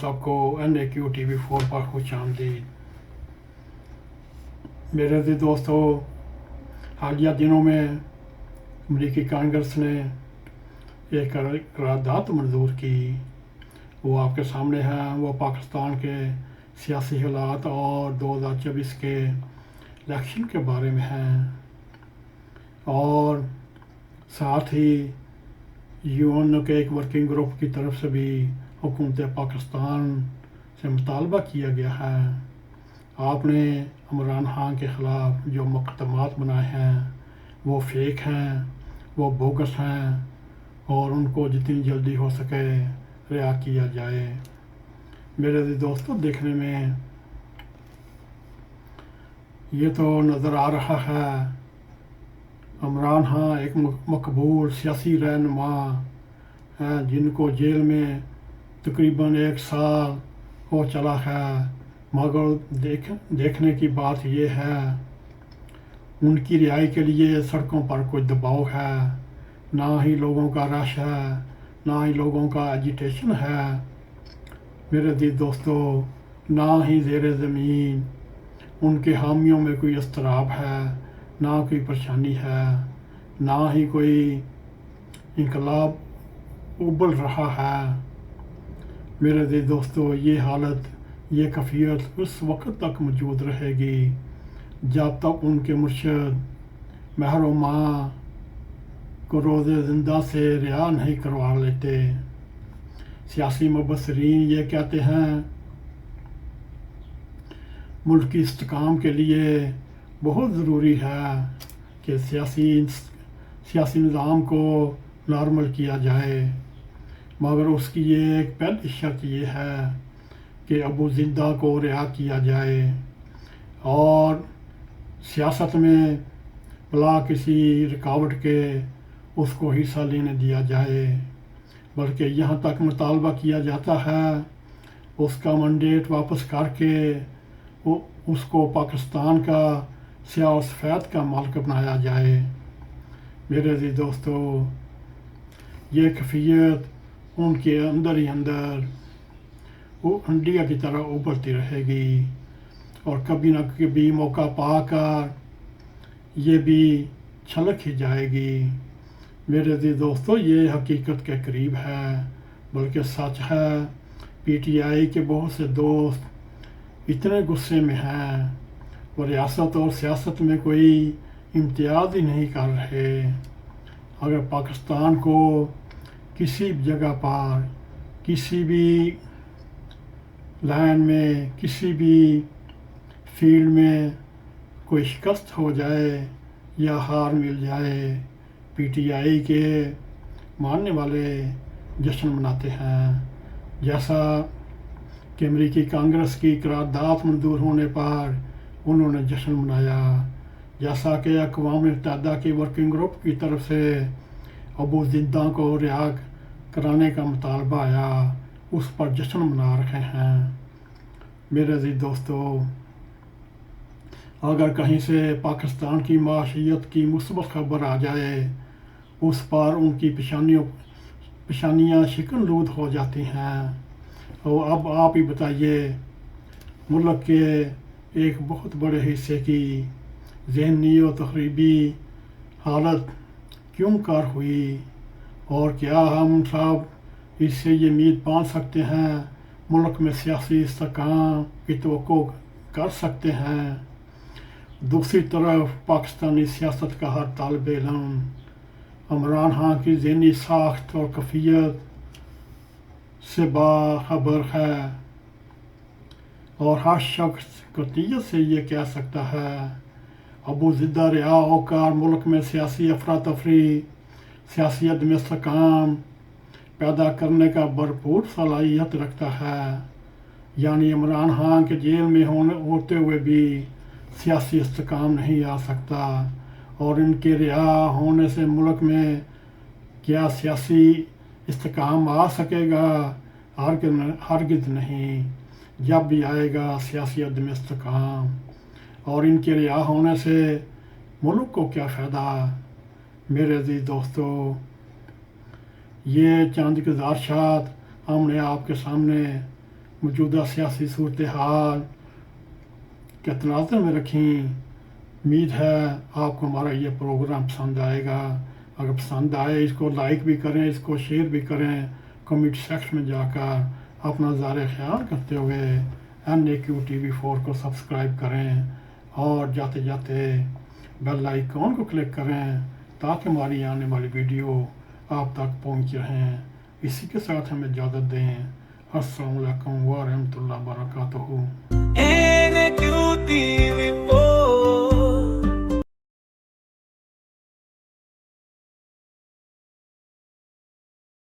صاحب کو NAQ TV4 پر خوش آمدید۔ میرے عزیز دوستو، حالیہ دنوں میں امریکی کانگریس نے ایک قرارداد منظور کی، وہ آپ کے سامنے ہے۔ وہ پاکستان کے سیاسی حالات اور 2024 کے الیکشن کے بارے میں ہیں، اور ساتھ ہی UN کے ایک ورکنگ گروپ کی طرف سے بھی حکومت پاکستان سے مطالبہ کیا گیا ہے۔ آپ نے عمران خان کے خلاف جو مقدمات بنائے ہیں وہ فیک ہیں، وہ بوگس ہیں، اور ان کو جتنی جلدی ہو سکے رہا کیا جائے۔ میرے عزیز دوستو، دیکھنے میں یہ تو نظر آ رہا ہے عمران خان ایک مقبول سیاسی رہنما ہیں جن کو جیل میں تقریباً 1 سال ہو چلا ہے، مگر دیکھنے کی بات یہ ہے ان کی رہائی کے لیے سڑکوں پر کوئی دباؤ ہے، نہ ہی لوگوں کا رش ہے، نہ ہی لوگوں کا ایجیٹیشن ہے۔ میرے عزیز دوستو، نہ ہی زیر زمین ان کے حامیوں میں کوئی اضطراب ہے، نہ کوئی پریشانی ہے، نہ ہی کوئی انقلاب ابل رہا ہے۔ میرے عزیز دوستو، یہ حالت، یہ کیفیت اس وقت تک موجود رہے گی جب تک ان کے مرشد مہر و ماں کو روز زندہ سے رہا نہیں کروا لیتے۔ سیاسی مبصرین یہ کہتے ہیں ملک کی استحکام کے لیے بہت ضروری ہے کہ سیاسی نظام کو نارمل کیا جائے، مگر اس کی ایک پہلی شرط یہ ہے کہ ابو زندہ کو رہا کیا جائے اور سیاست میں بلا کسی رکاوٹ کے اس کو حصہ لینے دیا جائے، بلکہ یہاں تک مطالبہ کیا جاتا ہے اس کا مینڈیٹ واپس کر کے اس کو پاکستان کا سیاہ و سفید کا مالک بنایا جائے۔ میرے عزیز دوستو، یہ کیفیت ان کے اندر ہی اندر وہ انڈیا کی طرح ابلتی رہے گی، اور کبھی نہ کبھی موقع پا کر یہ بھی چھلک ہی جائے گی۔ میرے عزیز دوستو، یہ حقیقت کے قریب ہے، بلکہ سچ ہے۔ PTI کے بہت سے دوست اتنے غصے میں ہیں، وہ ریاست اور سیاست میں کوئی امتیاز ہی نہیں کر رہے۔ اگر پاکستان کو کسی بھی جگہ پر، کسی بھی لائن میں، کسی بھی فیلڈ میں کوئی شکست ہو جائے یا ہار مل جائے، PTI کے ماننے والے جشن مناتے ہیں، جیسا کہ امریکی کانگریس کی قرارداد منظور ہونے پر انہوں نے جشن منایا، جیسا کہ اقوام متحدہ کی ورکنگ گروپ کی طرف سے ابو زندہ کو رہا کرانے کا مطالبہ آیا، اس پر جشن منا رہے ہیں۔ میرے عزیز دوستو، اگر کہیں سے پاکستان کی معیشت کی مثبت خبر آ جائے، اس پر ان کی پیشانیاں شکن لود ہو جاتی ہیں۔ اور اب آپ ہی بتائیے، ملک کے ایک بہت بڑے حصے کی ذہنی و تخریبی حالت کیوں کار ہوئی، اور کیا ہم سب اس سے یہ امید باندھ سکتے ہیں ملک میں سیاسی استحکام کی توقع کر سکتے ہیں؟ دوسری طرف پاکستانی سیاست کا ہر طالب علم عمران خان کی ذہنی ساخت اور کیفیت سے باخبر ہے، اور ہر شخص قطعیت سے یہ کہہ سکتا ہے ابو زندہ رہا ہو کر ملک میں سیاسی افراتفری، سیاسی عدم استحکام پیدا کرنے کا بھرپور صلاحیت رکھتا ہے، یعنی عمران خان کے جیل میں ہوتے ہوئے بھی سیاسی استحکام نہیں آ سکتا، اور ان کے رہا ہونے سے ملک میں کیا سیاسی استحکام آ سکے گا؟ ہرگز نہیں۔ جب بھی آئے گا سیاسی عدم استحکام، اور ان کے رہا ہونے سے ملک کو کیا فائدہ؟ میرے عزیز دوستو، یہ چند گزارشات ہم نے آپ کے سامنے موجودہ سیاسی صورتحال کے تناظر میں رکھیں۔ امید ہے آپ کو ہمارا یہ پروگرام پسند آئے گا۔ اگر پسند آئے اس کو لائک بھی کریں، اس کو شیئر بھی کریں، کمیونٹی سیکشن میں جا کر اپنا زار خیال کرتے ہوئے NAQTV4 کو سبسکرائب کریں اور جاتے جاتے بیل آئیکن کو کلک کریں تاکہ ہماری آنے والی ویڈیو آپ تک پہنچ رہیں۔ اسی کے ساتھ ہمیں اجازت دیں۔ السلام علیکم ورحمۃ اللہ وبرکاتہ۔ NAQTV4